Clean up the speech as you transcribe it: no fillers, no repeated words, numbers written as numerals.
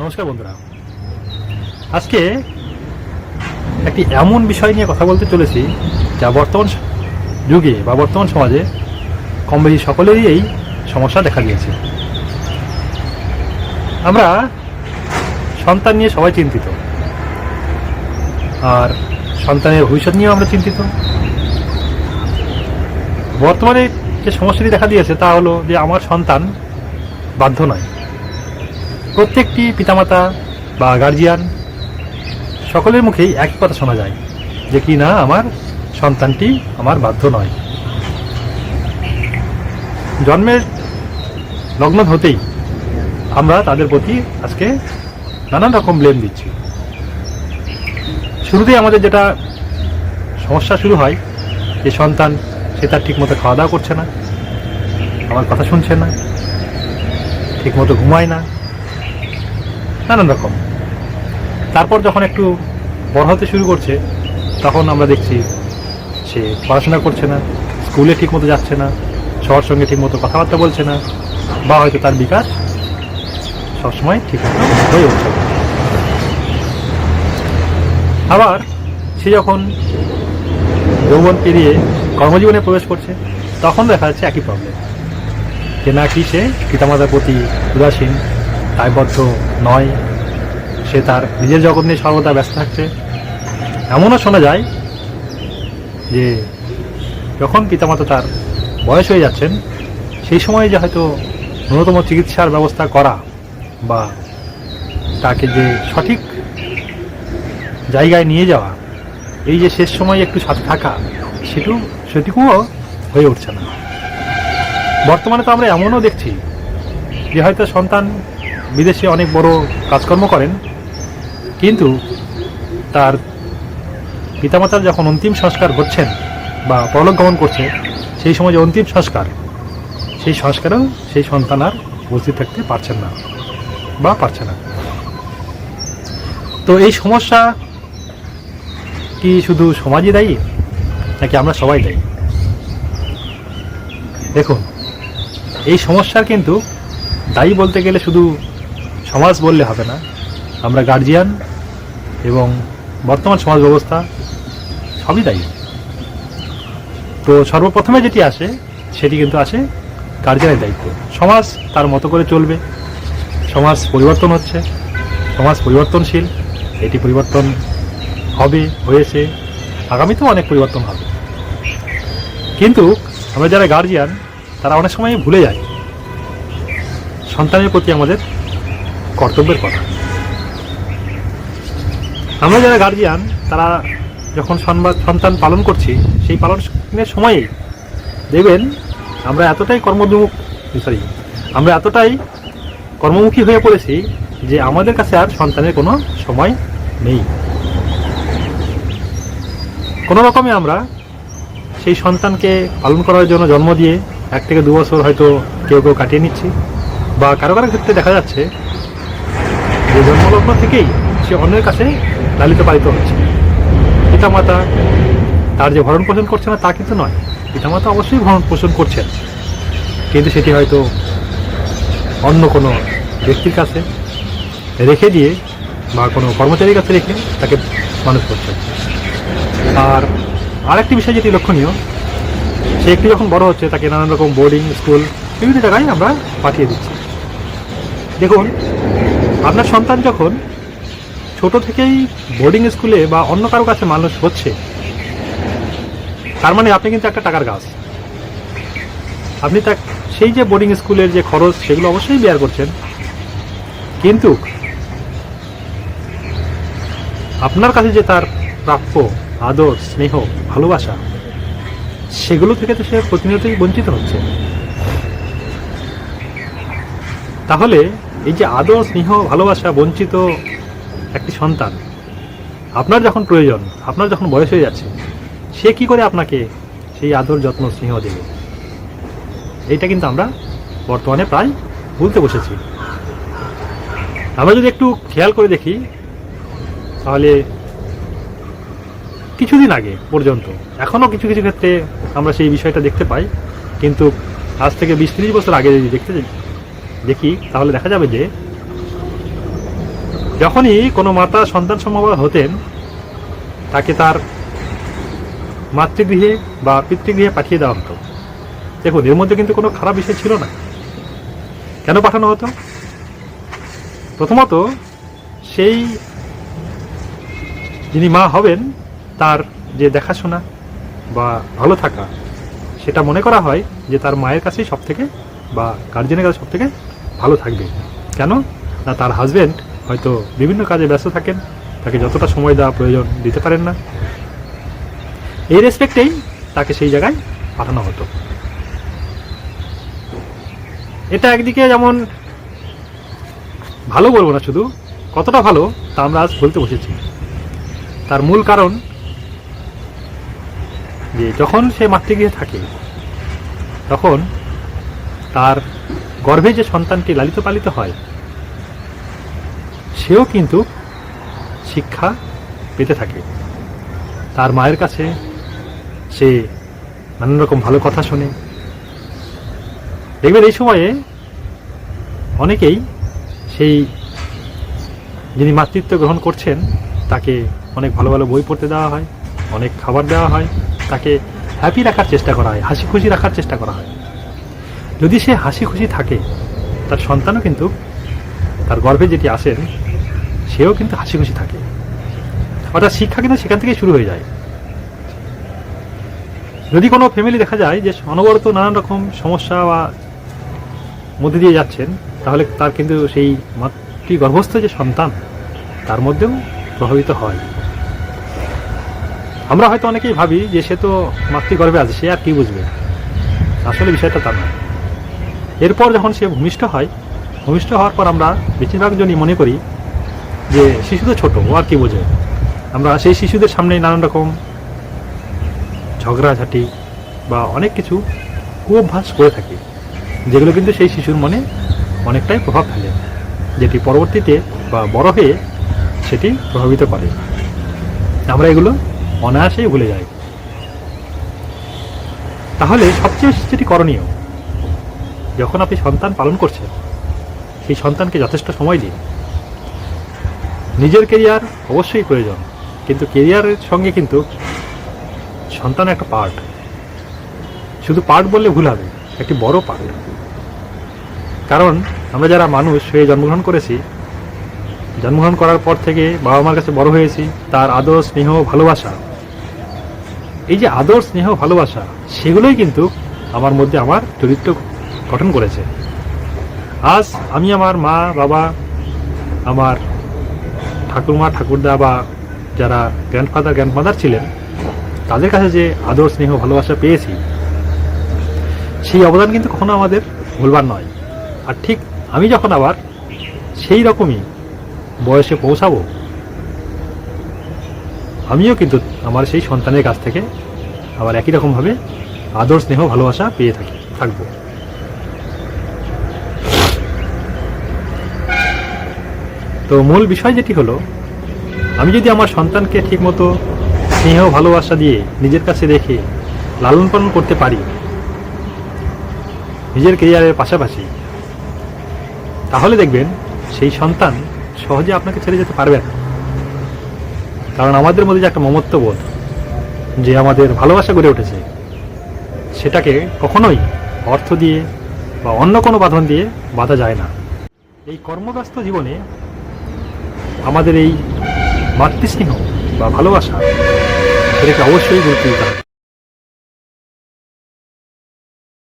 নমস্কার বন্ধুরা, আজকে একটি এমন বিষয় নিয়ে কথা বলতে চলেছি যা বর্তমান যুগে বা বর্তমান সমাজে কম বেশি সকলেরই এই সমস্যা দেখা দিয়েছে। আমরা সন্তান নিয়ে সবাই চিন্তিত, আর সন্তানের ভবিষ্যৎ নিয়েও আমরা চিন্তিত। বর্তমানে যে সমস্যাটি দেখা দিয়েছে তা হলো যে আমার সন্তান বাধ্য নয়। প্রত্যেকটি পিতামাতা বা গার্জিয়ান সকলের মুখেই একই কথা শোনা যায় যে কি না, আমার সন্তানটি আমার বাধ্য নয়। জন্মের লগ্ন হতেই আমরা তাদের প্রতি আজকে নানান রকম ব্লেম দিচ্ছি। শুরুতেই আমাদের যেটা সমস্যা শুরু হয় যে সন্তান সে তার ঠিকমতো খাওয়া দাওয়া করছে না, আমার কথা শুনছে না, ঠিকমতো ঘুমায় না, নানান রকম। তারপর যখন একটু বড় হতে শুরু করছে তখন আমরা দেখছি সে পড়াশোনা করছে না, স্কুলে ঠিকমতো যাচ্ছে না, সবার সঙ্গে ঠিকমতো কথাবার্তা বলছে না, বা হয়তো তার বিকাশ সবসময় ঠিকমতো হয়ে উঠছে না। আবার সে যখন যৌবন পেরিয়ে কর্মজীবনে প্রবেশ করছে তখন দেখা যাচ্ছে একই প্রবলেম, যে নাকি সে পিতামাতার প্রতি উদাসীন, দায়বদ্ধ নয়, সে তার নিজের জগৎ নিয়ে সর্বদা ব্যস্ত থাকছে। এমনও শোনা যায় যে যখন পিতামাতা তার বয়স হয়ে যাচ্ছেন সেই সময়ে যে হয়তো ন্যূনতম চিকিৎসার ব্যবস্থা করা বা তাকে যে সঠিক জায়গায় নিয়ে যাওয়া, এই যে শেষ সময়ে একটু সাথে থাকা, সেটুকুও হয়ে উঠছে না। বর্তমানে তো আমরা এমনও দেখছি যে হয়তো সন্তান বিদেশে অনেক বড় কাজকর্ম করেন, কিন্তু তার পিতামাতার যখন অন্তিম সংস্কার করছেন বা পরলোক গমন করছে সেই সময় যে অন্তিম সংস্কার, সেই সংস্কারেও সেই সন্তান আর উপস্থিত থাকতে পারছেন না বা পারছে না। তো এই সমস্যা কি শুধু সমাজই দায়ী নাকি আমরা সবাই দায়ী? দেখুন, এই সমস্যার কিন্তু দায়ী বলতে গেলে শুধু সমাজ বললে হবে না, আমরা গার্জিয়ান এবং বর্তমান সমাজ ব্যবস্থা সবই দায়ী। তো সর্বপ্রথমে যেটি আসে সেটি কিন্তু আসে গার্জিয়ানের দায়িত্ব। সমাজ তার মতো করে চলবে, সমাজ পরিবর্তন হচ্ছে, সমাজ পরিবর্তনশীল, এটি পরিবর্তন হবে, হয়েছে, আগামীতেও অনেক পরিবর্তন হবে। কিন্তু আমরা যারা গার্জিয়ান তারা অনেক সময় ভুলে যায় সন্তানের প্রতি আমাদের কর্তব্যের কথা। আমরা যারা গার্জিয়ান তারা যখন সন্তান পালন করছি সেই পালনের সময়েই দেখবেন আমরা এতটাই কর্মমুখী হয়ে পড়েছি যে আমাদের কাছে আর সন্তানের কোনো সময় নেই। কোনো রকমে আমরা সেই সন্তানকে পালন করার জন্য জন্ম দিয়ে 1 থেকে 2 বছর হয়তো কেউ কাটিয়ে নিচ্ছি, বা কারো কারো ক্ষেত্রে দেখা যাচ্ছে যে জন্মলগ্ন থেকেই সে অন্যের কাছে লালিত পালিত হচ্ছে। পিতামাতা তার যে ভরণ পোষণ করছে না তা কিন্তু নয়, পিতামাতা অবশ্যই ভরণ পোষণ করছেন, কিন্তু সেটি হয়তো অন্য কোনো ব্যক্তির কাছে রেখে দিয়ে বা কোনো কর্মচারীর কাছে রেখে তাকে মানুষ করছেন। আর আরেকটি বিষয় যেটি লক্ষণীয়, সে একটু যখন বড় হচ্ছে তাকে নানান রকম বোর্ডিং স্কুল বিভিন্ন জায়গায় আমরা পাঠিয়ে দিচ্ছি। দেখুন, আপনার সন্তান যখন ছোট থেকেই বোর্ডিং স্কুলে বা অন্য কারো কাছে মানুষ হচ্ছে, তার মানে আপনি কিন্তু একটা টাকার গাছ। আপনি সেই যে বোর্ডিং স্কুলের যে খরচ সেগুলো অবশ্যই বেয়ার করছেন, কিন্তু আপনার কাছে যে তার প্রাপ্য আদর, স্নেহ, ভালোবাসা, সেগুলো থেকে তো সে প্রতিনিয়তই বঞ্চিত হচ্ছে। তাহলে এই যে আদর, স্নেহ, ভালোবাসা বঞ্চিত একটি সন্তান, আপনার যখন প্রয়োজন, আপনার যখন বয়স হয়ে যাচ্ছে, সে কি করে আপনাকে সেই আদর, যত্ন, স্নেহ দেবে? এইটা কিন্তু আমরা বর্তমানে প্রায় ভুলতে বসেছি। আমরা যদি একটু খেয়াল করে দেখি তাহলে কিছুদিন আগে পর্যন্ত, এখনও কিছু কিছু ক্ষেত্রে আমরা সেই বিষয়টা দেখতে পাই, কিন্তু আজ থেকে 20-30 বছর আগে যদি দেখি তাহলে দেখা যাবে যে যখনই কোনো মাতা সন্তান সম্ভবা হতেন, তাকে তার মাতৃগৃহে বা পিতৃগৃহে পাঠিয়ে দেওয়া হতো। দেখুন, এর মধ্যে কিন্তু কোনো খারাপ বিষয় ছিল না। কেন পাঠানো হতো? প্রথমত, সেই যিনি মা হবেন তার যে দেখাশোনা বা ভালো থাকা, সেটা মনে করা হয় যে তার মায়ের কাছেই সব থেকে বা গার্জেনের কাছে সব থেকে ভালো থাকবে। কেন না, তার হাজব্যান্ড হয়তো বিভিন্ন কাজে ব্যস্ত থাকেন, তাকে যতটা সময় দেওয়া প্রয়োজন দিতে পারেন না। এই রেসপেক্টেই তাকে সেই জায়গায় পাঠানো হতো। এটা একদিকে যেমন ভালো বলবো না, শুধু কতটা ভালো তা আমরা আজ বলতে বসেছি। তার মূল কারণ যে যখন সে মাতৃগৃহে থাকে, তখন তার গর্ভে যে সন্তানটি লালিত পালিত হয়, সেও কিন্তু শিক্ষা পেতে থাকে। তার মায়ের কাছে সে নানান রকম ভালো কথা শোনে। দেখবেন এই সময়ে অনেকেই সেই যিনি মাতৃত্ব গ্রহণ করছেন তাকে অনেক ভালো ভালো বই পড়তে দেওয়া হয়, অনেক খাবার দেওয়া হয়, তাকে হ্যাপি রাখার চেষ্টা করা হয়, হাসি খুশি রাখার চেষ্টা করা হয়। যদি সে হাসি খুশি থাকে, তার সন্তানও কিন্তু তার গর্ভে যেটি আসেন সেও কিন্তু হাসি খুশি থাকে। অর্থাৎ শিক্ষা কিন্তু সেখান থেকেই শুরু হয়ে যায়। যদি কোনো ফ্যামিলি দেখা যায় যে অনবরত নানান রকম সমস্যা বা মধ্যে দিয়ে যাচ্ছেন, তাহলে তার কিন্তু সেই মাতৃগর্ভস্থ যে সন্তান, তার মধ্যেও প্রভাবিত হয়। আমরা হয়তো অনেকেই ভাবি যে সে তো মাতৃগর্ভে আছে, সে আর কি বুঝবে। আসলে বিষয়টা তা নয়। এরপর যখন সে ভূমিষ্ঠ হয়, ভূমিষ্ঠ হওয়ার পর আমরা বেশিরভাগ জনই মনে করি যে শিশু তো ছোট, ও আর কি বোঝে। আমরা সেই শিশুদের সামনে নানান রকম ঝগড়াঝাটি বা অনেক কিছু কুঅভ্যাস করে থাকি, যেগুলো কিন্তু সেই শিশুর মনে অনেকটাই প্রভাব ফেলে, যেটি পরবর্তীতে বা বড় হয়ে সেটি প্রভাবিত করে। আমরা এগুলো অনায়াসেই ভুলে যাই। তাহলে সবচেয়ে যেটি করণীয়, যখন আপনি সন্তান পালন করছেন, সেই সন্তানকে যথেষ্ট সময় দিন। নিজের কেরিয়ার অবশ্যই প্রয়োজন, কিন্তু কেরিয়ারের সঙ্গে কিন্তু সন্তান একটা পার্ট। শুধু পার্ট বললে ভুল হবে, একটি বড় পার্ট। কারণ আমরা যারা মানুষ হয়ে জন্মগ্রহণ করেছি, জন্মগ্রহণ করার পর থেকে বাবা মার কাছে বড় হয়েছি, তার আদর স্নেহ ভালোবাসা, এই যে আদর স্নেহ ভালোবাসা, সেগুলোই কিন্তু আমার মধ্যে আমার চরিত্র গঠন করেছে। আজ আমি আমার মা বাবা, আমার ঠাকুরমা ঠাকুরদা বা যারা গ্র্যান্ডফাদার গ্র্যান্ডমাদার ছিলেন, তাদের কাছে যে আদর স্নেহ ভালোবাসা পেয়েছি, সেই অবদান কিন্তু কখনো আমাদের ভুলবার নয়। আর ঠিক আমি যখন আবার সেই রকমই বয়সে পৌঁছাবো, আমিও কিন্তু আমার সেই সন্তানের কাছ থেকে আবার একই রকমভাবে আদর স্নেহ ভালোবাসা পেয়ে থাকবো। তো মূল বিষয় যেটি হলো, আমি যদি আমার সন্তানকে ঠিকমতো স্নেহ ভালোবাসা দিয়ে নিজের কাছে রেখে লালন পালন করতে পারি নিজের কেরিয়ারের পাশাপাশি, তাহলে দেখবেন সেই সন্তান সহজে আপনাকে ছেড়ে যেতে পারবে না। কারণ আমাদের মধ্যে যে একটা মমত্ববোধ, যে আমাদের ভালোবাসা গড়ে উঠেছে, সেটাকে কখনোই অর্থ দিয়ে বা অন্য কোনো বাঁধন দিয়ে বাঁধা যায় না। এই কর্মব্যস্ত জীবনে আমাদের এই মাতৃস্নেহ বা ভালোবাসা, সেটাকে অবশ্যই গুরুত্ব দিতে হবে।